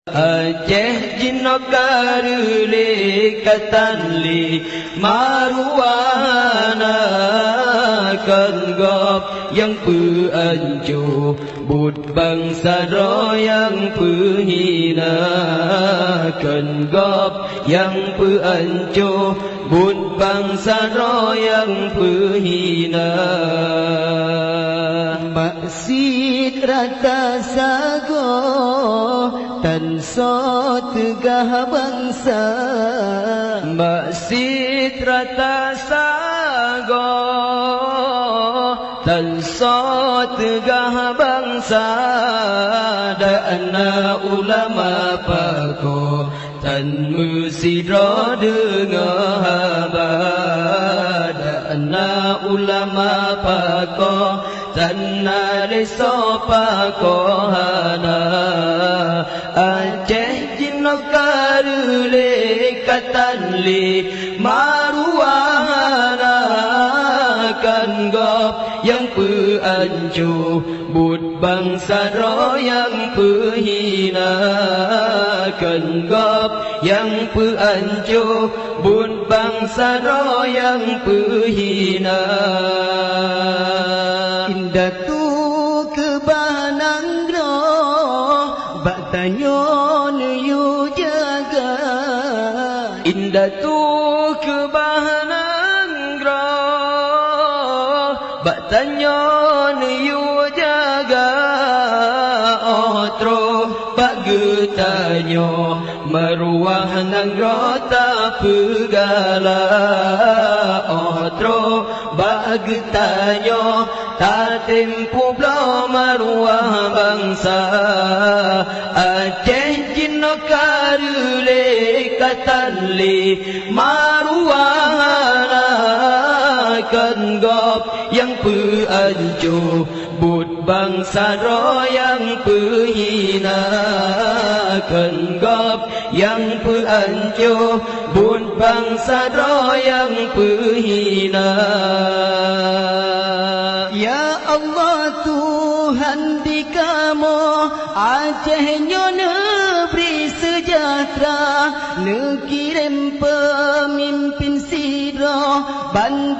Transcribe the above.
Aceh Jinokarule Katanli Maruana Kenggop yang peancu Bud bangsa yang penghina Kenggop yang peancu Bud bangsa yang penghina Maksud rata sago tan so tegah bangsa Maksud rata sago tan so tegah bangsa Dana ulama pako tan musidro dengar haba Dana ulama pako Tanah desa pakohana Aceh Jinokarule Katanli Maruana Kenggop yang peancu Bud bangsa yang penghina Kenggop yang peancu Bud bangsa yang penghina Datu kebanangro bak tanyon yu jaga Indatu kebanangro bak tanyon yu jaga Otro bak getanyo meruah nangro ta pegala Otro bak getanyo ta tempu blau maruah bangsa Aceh Jinokarule Katanli Maruana Kenggop yang peancu Bud bangsa yang penghina Kenggop yang peancu Bud bangsa yang penghina Ya Allah Tuhan di kamu Aceh nyo negeri sejahtera Nekirim pemimpin sidro ban